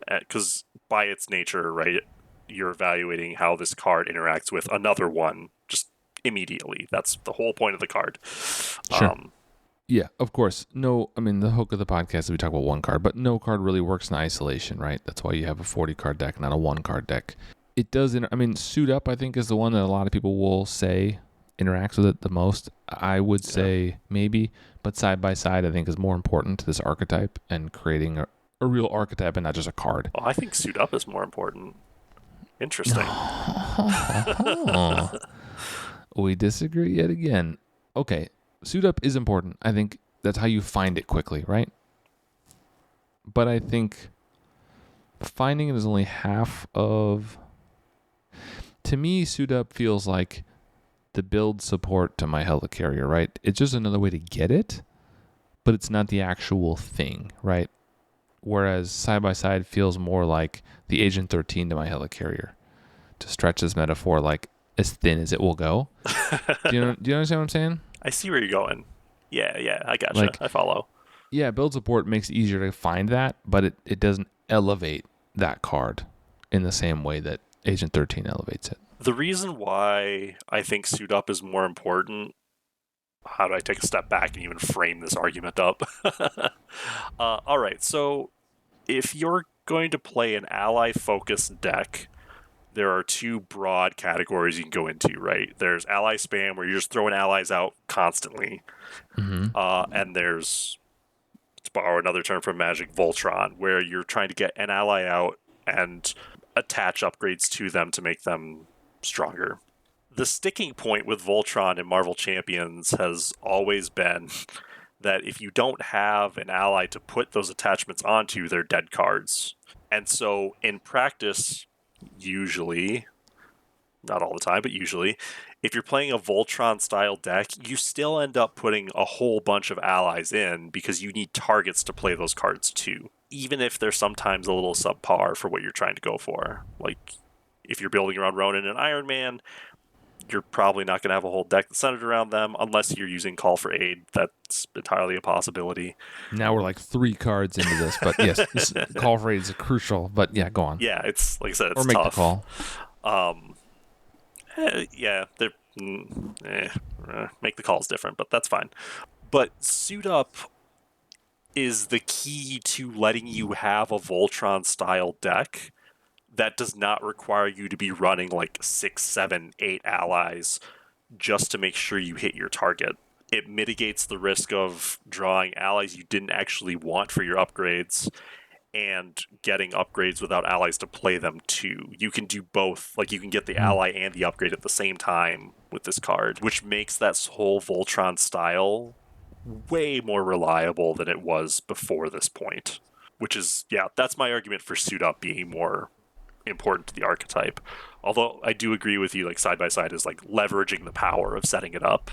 Speaker 2: Because by its nature, right, you're evaluating how this card interacts with another one just immediately. That's the whole point of the card.
Speaker 1: Sure. Yeah, of course. No, I mean, the hook of the podcast is we talk about one card, but no card really works in isolation, right? That's why you have a 40-card deck, not a one-card deck. It does, Suit Up, I think, is the one that a lot of people will say interacts with it the most. I would say maybe, but side by side, I think, is more important to this archetype and creating a real archetype and not just a card.
Speaker 2: Oh, I think Suit Up is more important. Interesting.
Speaker 1: We disagree yet again. Okay. Suit Up is important. I think that's how you find it quickly, right? But I think finding it is only half of... To me, Suit Up feels like the build support to my helicarrier, right? It's just another way to get it, but it's not the actual thing, right? Whereas Side by Side feels more like the Agent 13 to my helicarrier, to stretch this metaphor like as thin as it will go. Do you understand what I'm saying?
Speaker 2: I see where you're going. Yeah, I gotcha. I follow.
Speaker 1: Yeah, build support makes it easier to find that, but it doesn't elevate that card in the same way that Agent 13 elevates it.
Speaker 2: The reason why I think Suit Up is more important... How do I take a step back and even frame this argument up? All right, so if you're going to play an ally-focused deck, there are 2 broad categories you can go into, right? There's ally spam, where you're just throwing allies out constantly. And there's, to borrow another term from Magic, Voltron, where you're trying to get an ally out and attach upgrades to them to make them stronger. The sticking point with Voltron in Marvel Champions has always been that if you don't have an ally to put those attachments onto, they're dead cards. And so in practice... usually, not all the time, but usually, if you're playing a Voltron-style deck, you still end up putting a whole bunch of allies in because you need targets to play those cards too, even if they're sometimes a little subpar for what you're trying to go for. Like, if you're building around Ronin and Iron Man, you're probably not going to have a whole deck that's centered around them unless you're using Call for Aid. That's entirely a possibility.
Speaker 1: Now we're like 3 cards into this, but yes, Call for Aid is crucial. But yeah, go on.
Speaker 2: Yeah, it's like I said, it's
Speaker 1: tough. Or make
Speaker 2: tough.
Speaker 1: The call.
Speaker 2: Make the calls different, but that's fine. But Suit Up is the key to letting you have a Voltron-style deck that does not require you to be running like 6, 7, 8 allies just to make sure you hit your target. It mitigates the risk of drawing allies you didn't actually want for your upgrades and getting upgrades without allies to play them too. You can do both. Like, you can get the ally and the upgrade at the same time with this card, which makes that whole Voltron style way more reliable than it was before this point. Which is, that's my argument for Suit Up being more important to the archetype. Although I do agree with you, like, Side by Side is like leveraging the power of setting it up.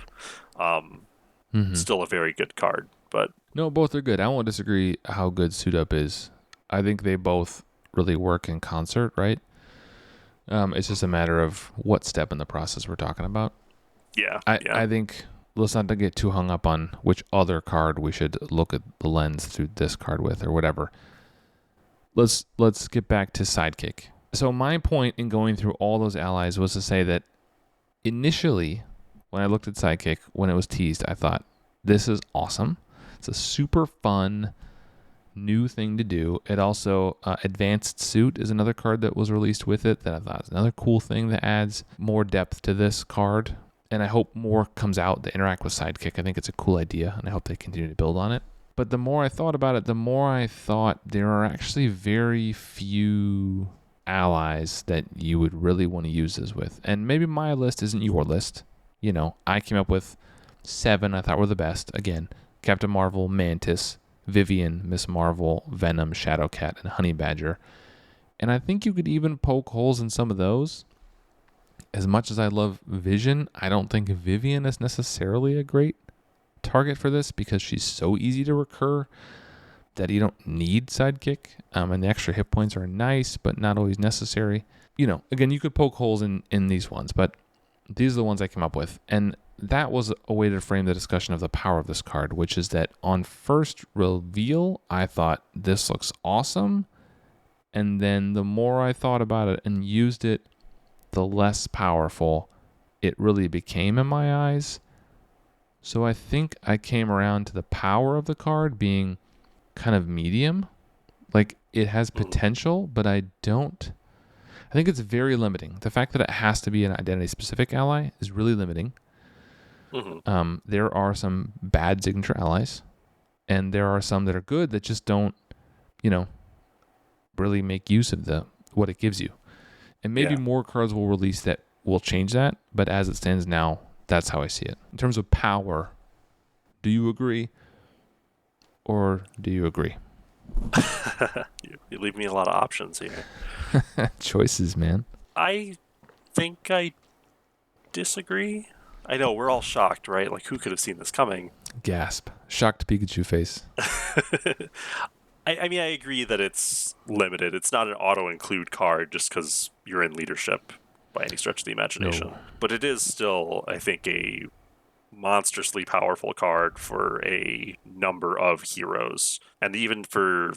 Speaker 2: Still a very good card, but
Speaker 1: no, both are good. I won't disagree how good Suit Up is. I think they both really work in concert, right? It's just a matter of what step in the process we're talking about.
Speaker 2: Yeah.
Speaker 1: I think let's not get too hung up on which other card we should look at the lens through this card with or whatever. Let's get back to Sidekick. So my point in going through all those allies was to say that initially, when I looked at Sidekick, when it was teased, I thought, this is awesome. It's a super fun new thing to do. It also, Advanced Suit is another card that was released with it that I thought is another cool thing that adds more depth to this card. And I hope more comes out to interact with Sidekick. I think it's a cool idea, and I hope they continue to build on it. But the more I thought about it, the more I thought there are actually very few allies that you would really want to use this with. And maybe my list isn't your list. You know, I came up with 7 I thought were the best. Again, Captain Marvel, Mantis, Vivian, Miss Marvel, Venom, Shadowcat, and Honey Badger. And I think you could even poke holes in some of those. As much as I love Vision, I don't think Vivian is necessarily a great target for this because she's so easy to recur that you don't need Sidekick. And the extra hit points are nice, but not always necessary. You know, again, you could poke holes in these ones, but these are the ones I came up with. And that was a way to frame the discussion of the power of this card, which is that on first reveal, I thought this looks awesome. And then the more I thought about it and used it, the less powerful it really became in my eyes. So I think I came around to the power of the card being kind of medium. Like, it has potential, but I think it's very limiting. The fact that it has to be an identity-specific ally is really limiting. Mm-hmm. There are some bad signature allies, and there are some that are good that just don't, really make use of what it gives you. And maybe more cards will release that will change that, but as it stands now, that's how I see it. In terms of power, do you agree? Or do you agree?
Speaker 2: You leave me a lot of options here.
Speaker 1: Choices, man.
Speaker 2: I think I disagree. I know, we're all shocked, right? Like, who could have seen this coming?
Speaker 1: Gasp. Shocked Pikachu face.
Speaker 2: I mean, I agree that it's limited. It's not an auto-include card just because you're in leadership by any stretch of the imagination. No. But it is still, I think, a monstrously powerful card for a number of heroes. And even for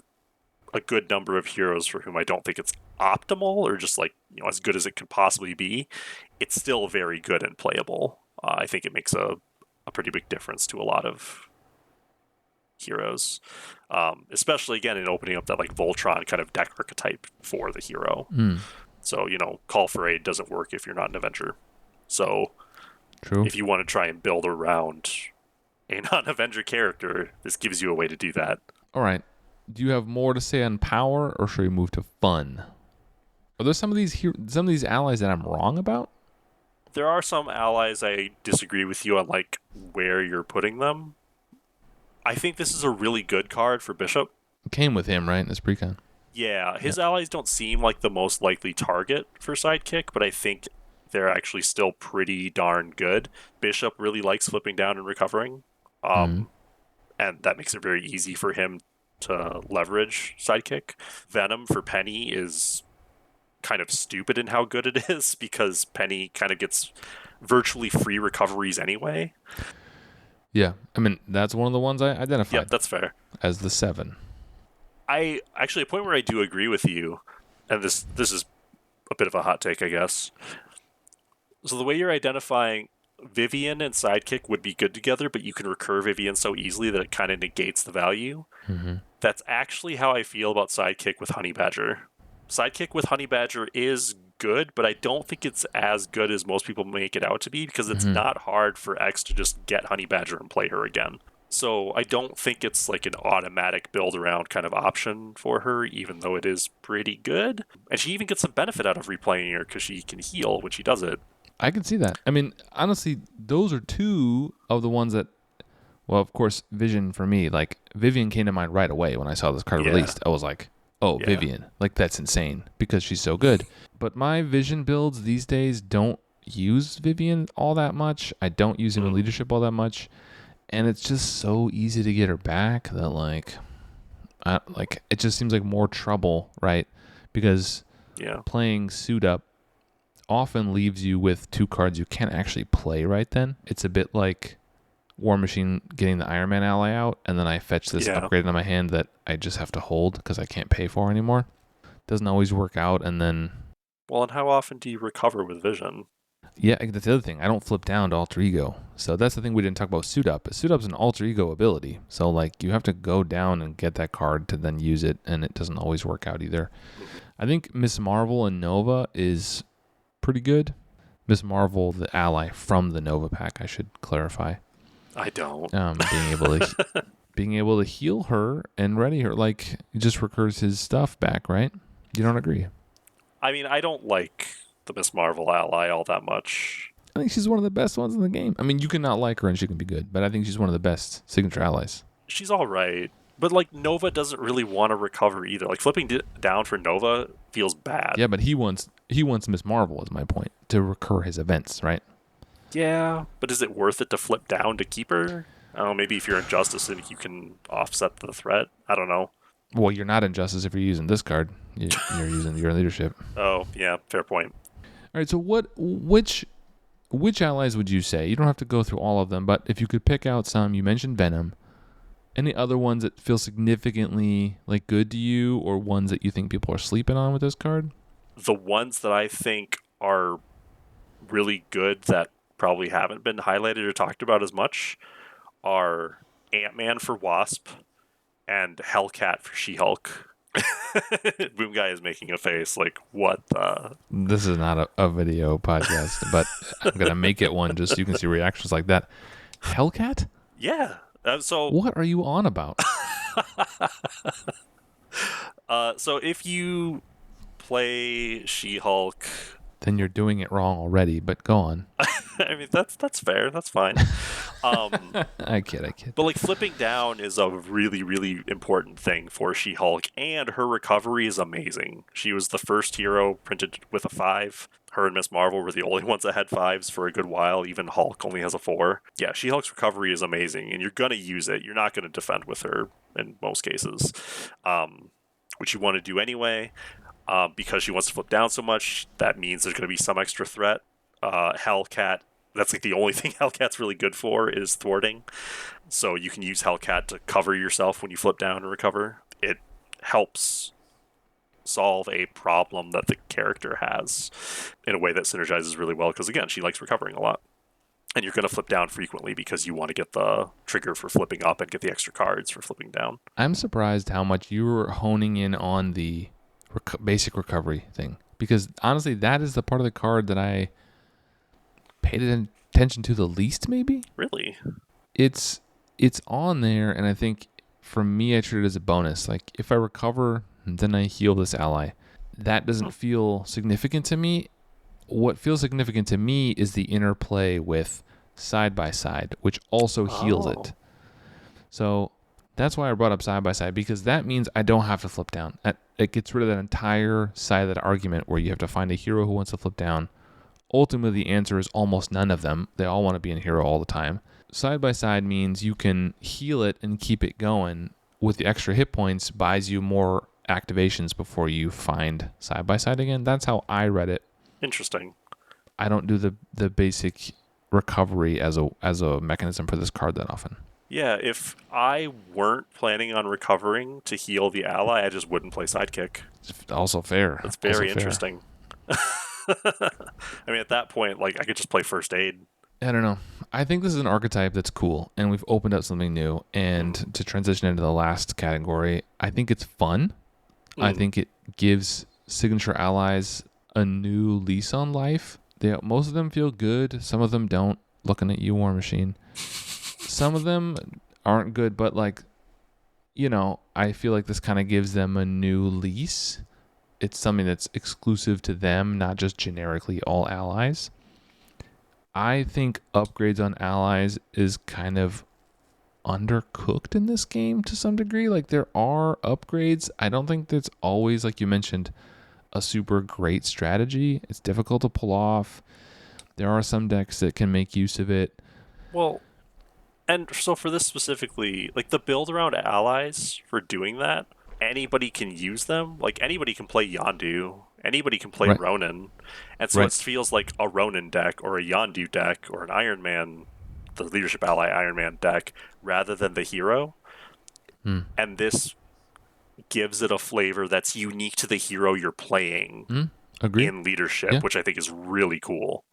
Speaker 2: a good number of heroes for whom I don't think it's optimal or just as good as it could possibly be, it's still very good and playable. I think it makes a pretty big difference to a lot of heroes, especially again in opening up that Voltron kind of deck archetype for the hero. So Call for Aid doesn't work if you're not an Avenger. So true. If you want to try and build around a non-Avenger character, this gives you a way to do that.
Speaker 1: All right. Do you have more to say on power, or should we move to fun? Are there some of these allies that I'm wrong about?
Speaker 2: There are some allies I disagree with you on where you're putting them. I think this is a really good card for Bishop.
Speaker 1: It came with him, right, in this precon?
Speaker 2: Yeah, his allies don't seem like the most likely target for Sidekick, but I think they're actually still pretty darn good. Bishop really likes flipping down and recovering, and that makes it very easy for him to leverage Sidekick. Venom for Penny is kind of stupid in how good it is because Penny kind of gets virtually free recoveries anyway.
Speaker 1: Yeah, I mean, that's one of the ones I identified.
Speaker 2: Yeah, that's fair.
Speaker 1: As the 7.
Speaker 2: I actually, a point where I do agree with you, and this is a bit of a hot take, I guess. So the way you're identifying Vivian and Sidekick would be good together, but you can recur Vivian so easily that it kind of negates the value. Mm-hmm. That's actually how I feel about Sidekick with Honey Badger. Sidekick with Honey Badger is good, but I don't think it's as good as most people make it out to be because it's not hard for X to just get Honey Badger and play her again. So I don't think it's an automatic build around kind of option for her, even though it is pretty good. And she even gets some benefit out of replaying her because she can heal when she does it.
Speaker 1: I can see that. I mean, honestly, those are 2 of the ones that, well, of course, Vision for me, Vivian came to mind right away when I saw this card released. I was like, oh, yeah. Vivian. That's insane because she's so good. But my Vision builds these days don't use Vivian all that much. I don't use him in leadership all that much. And it's just so easy to get her back that, it just seems like more trouble, right? Because playing Suit Up often leaves you with 2 cards you can't actually play right then. It's a bit like War Machine getting the Iron Man ally out, and then I fetch this
Speaker 2: Yeah.
Speaker 1: upgrade on my hand that I just have to hold because I can't pay for anymore. Doesn't always work out, and then...
Speaker 2: Well, and how often do you recover with vision?
Speaker 1: Yeah, that's the other thing. I don't flip down to alter ego. So that's the thing we didn't talk about suit up. Suit up's an alter ego ability. So like you have to go down and get that card to then use it, and it doesn't always work out either. I think Miss Marvel and Nova is pretty good. Miss Marvel, the ally from the Nova pack, I should clarify.
Speaker 2: I don't.
Speaker 1: Being able to heal her and ready her, like it just recurs his stuff back, right? You don't agree?
Speaker 2: I mean, I don't like the Miss Marvel ally all that much.
Speaker 1: I think she's one of the best ones in the game. I mean, you can not like her and she can be good, but I think she's one of the best signature allies.
Speaker 2: She's all right. But, like, Nova doesn't really want to recover either. Like, flipping down for Nova feels bad.
Speaker 1: Yeah, but he wants Miss Marvel, is my point, to recur his events, right?
Speaker 2: Yeah, but is it worth it to flip down to keep her? I don't know, maybe if you're in Justice and you can offset the threat. I don't know.
Speaker 1: Well, you're not in Justice if you're using this card. You're using your leadership.
Speaker 2: Oh, yeah, fair point.
Speaker 1: All right, so which allies would you say? You don't have to go through all of them, but if you could pick out some, you mentioned Venom. Any other ones that feel significantly like good to you, or ones that you think people are sleeping on with this card?
Speaker 2: The ones that I think are really good that probably haven't been highlighted or talked about as much are Ant-Man for Wasp and Hellcat for She-Hulk. Boomguy is making a face like, what the...
Speaker 1: This is not a video podcast, but I'm going to make it one just so you can see reactions like that. Hellcat?
Speaker 2: Yeah. So
Speaker 1: what are you on about?
Speaker 2: So if you play She-Hulk...
Speaker 1: Then you're doing it wrong already, but go on.
Speaker 2: I mean, that's fair. That's fine.
Speaker 1: I kid.
Speaker 2: But like flipping down is a really, really important thing for She-Hulk, and her recovery is amazing. She was the first hero printed with a 5. Her and Miss Marvel were the only ones that had 5s for a good while. Even Hulk only has a 4. Yeah, She-Hulk's recovery is amazing, and you're going to use it. You're not going to defend with her in most cases, which you want to do anyway. Because she wants to flip down so much, that means there's going to be some extra threat. Hellcat, that's like the only thing Hellcat's really good for is thwarting. So you can use Hellcat to cover yourself when you flip down and recover. It helps solve a problem that the character has in a way that synergizes really well because, again, she likes recovering a lot. And you're going to flip down frequently because you want to get the trigger for flipping up and get the extra cards for flipping down.
Speaker 1: I'm surprised how much you were honing in on the basic recovery thing, because honestly that is the part of the card that I paid attention to the least. Maybe
Speaker 2: really
Speaker 1: it's on there, and I think for me I treat it as a bonus. Like if I recover then I heal this ally, that doesn't feel significant to me. What feels significant to me is the interplay with side by side, which also heals it. So that's why I brought up side by side, because that means I don't have to flip down. It gets rid of that entire side of that argument where you have to find a hero who wants to flip down. Ultimately, the answer is almost none of them. They all want to be a hero all the time. Side by side means you can heal it and keep it going with the extra hit points, buys you more activations before you find side by side again. That's how I read it.
Speaker 2: Interesting.
Speaker 1: I don't do the basic recovery as a mechanism for this card that often.
Speaker 2: Yeah, if I weren't planning on recovering to heal the ally, I just wouldn't play Sidekick.
Speaker 1: It's also fair.
Speaker 2: That's very interesting. I mean, at that point, like, I could just play First Aid.
Speaker 1: I don't know. I think this is an archetype that's cool, and we've opened up something new. And to transition into the last category, I think it's fun. I think it gives signature allies a new lease on life. Most of them feel good. Some of them don't. Looking at you, War Machine. Some of them aren't good, but like, you know, I feel like this kind of gives them a new lease. It's something that's exclusive to them, not just generically all allies. I think upgrades on allies is kind of undercooked in this game to some degree. Like there are upgrades. I don't think that's always, like you mentioned, a super great strategy. It's difficult to pull off. There are some decks that can make use of it.
Speaker 2: Well, and so for this specifically, like the build around allies for doing that, anybody can use them. Like anybody can play Yondu. Anybody can play Ronin. And so it feels like a Ronin deck or a Yondu deck or an Iron Man. the Leadership Ally Iron Man deck rather than the hero. And this gives it a flavor that's unique to the hero you're playing in Leadership, which I think is really cool.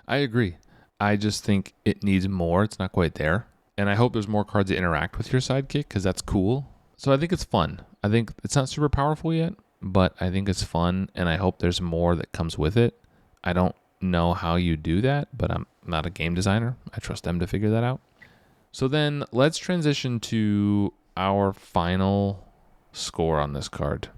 Speaker 1: I agree. I just think it needs more. It's not quite there. And I hope there's more cards that interact with your sidekick because that's cool. So I think it's fun. I think it's not super powerful yet, but I think it's fun, and I hope there's more that comes with it. I don't know how you do that, but I'm not a game designer. I trust them to figure that out. So then let's transition to our final score on this card.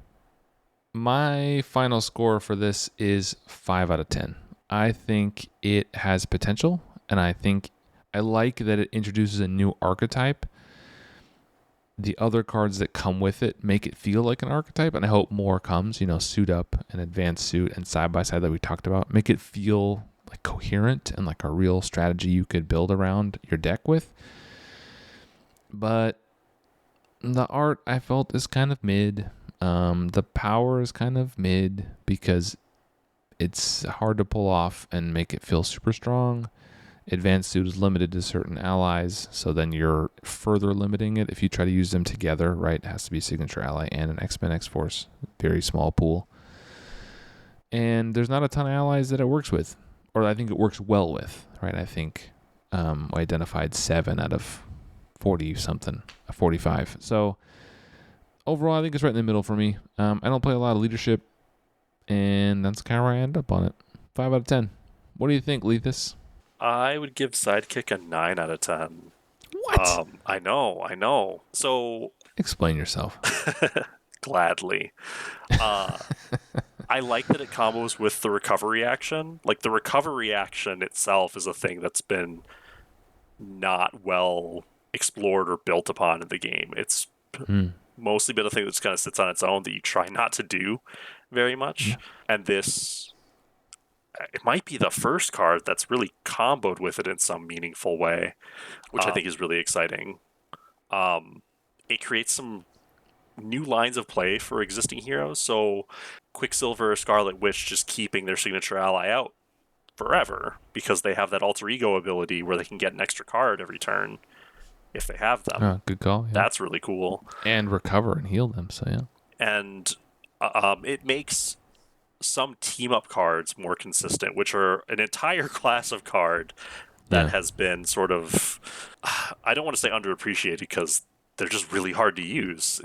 Speaker 1: My final score for this is 5 out of 10. I think it has potential, and I think I like that it introduces a new archetype. The other cards that come with it make it feel like an archetype, and I hope more comes. Suit Up and Advanced Suit and Side by Side that we talked about. Make it feel like coherent and like a real strategy you could build around your deck with. But the art I felt is kind of mid. The power is kind of mid because it's hard to pull off and make it feel super strong. Advanced Suit is limited to certain allies, so then you're further limiting it if you try to use them together, right? It has to be a signature ally and an X-Men X-Force. Very small pool. And there's not a ton of allies that it works with, or I think it works well with, right? I think I identified 7 out of 40-something, 45. So overall, I think it's right in the middle for me. I don't play a lot of Leadership, and that's kind of where I end up on it. 5 out of 10. What do you think, Leethus?
Speaker 2: I would give Sidekick a 9 out of 10.
Speaker 1: What?
Speaker 2: I know. So
Speaker 1: explain yourself.
Speaker 2: Gladly. I like that it combos with the recovery action. Like, the recovery action itself is a thing that's been not well explored or built upon in the game. It's mostly been a thing that just kind of sits on its own that you try not to do very much. Yeah. And this, it might be the first card that's really comboed with it in some meaningful way, which I think is really exciting. It creates some new lines of play for existing heroes. So Quicksilver, Scarlet Witch just keeping their signature ally out forever because they have that alter ego ability where they can get an extra card every turn if they have them.
Speaker 1: Good call. Yeah.
Speaker 2: That's really cool.
Speaker 1: And recover and heal them. So yeah.
Speaker 2: And it makes some team-up cards more consistent, which are an entire class of card that has been sort of, I don't want to say underappreciated because they're just really hard to use.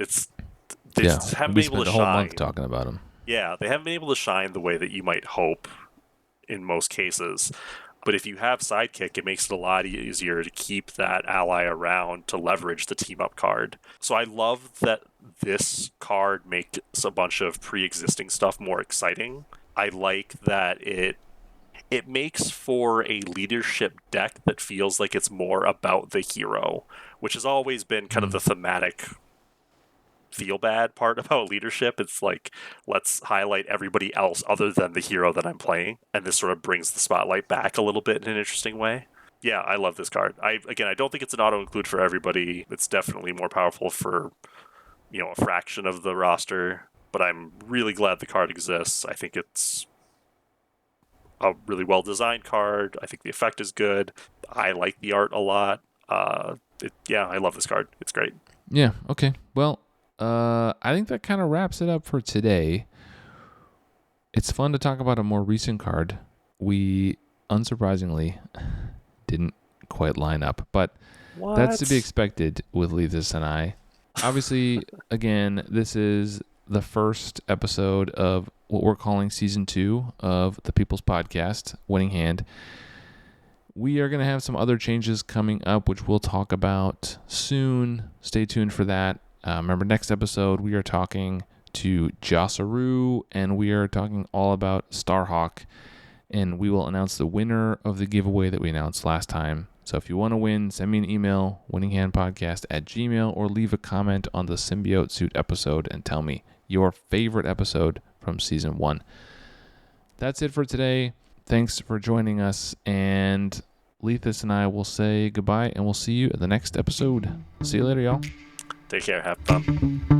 Speaker 2: They just haven't been able to shine. We spent a whole month
Speaker 1: talking about them.
Speaker 2: Yeah, they haven't been able to shine the way that you might hope in most cases. But if you have Sidekick, it makes it a lot easier to keep that ally around to leverage the team-up card. So I love that this card makes a bunch of pre-existing stuff more exciting. I like that it makes for a Leadership deck that feels like it's more about the hero, which has always been kind of the thematic feel-bad part about Leadership. It's like, let's highlight everybody else other than the hero that I'm playing, and this sort of brings the spotlight back a little bit in an interesting way. Yeah, I love this card. I don't think it's an auto-include for everybody. It's definitely more powerful for, a fraction of the roster, but I'm really glad the card exists. I think it's a really well-designed card. I think the effect is good. I like the art a lot. I love this card. It's great.
Speaker 1: Yeah, okay. Well, I think that kind of wraps it up for today. It's fun to talk about a more recent card. We, unsurprisingly, didn't quite line up, but that's to be expected with Leethus and I. Obviously, again, this is the first episode of what we're calling Season 2 of the People's Podcast, Winning Hand. We are going to have some other changes coming up, which we'll talk about soon. Stay tuned for that. Remember, next episode, we are talking to Josaru, and we are talking all about Starhawk, and we will announce the winner of the giveaway that we announced last time. So if you want to win, send me an email, winninghandpodcast@gmail.com, or leave a comment on the Symbiote Suit episode and tell me your favorite episode from Season 1. That's it for today. Thanks for joining us, and Leethus and I will say goodbye, and we'll see you at the next episode. See you later, y'all.
Speaker 2: Take care. Have fun.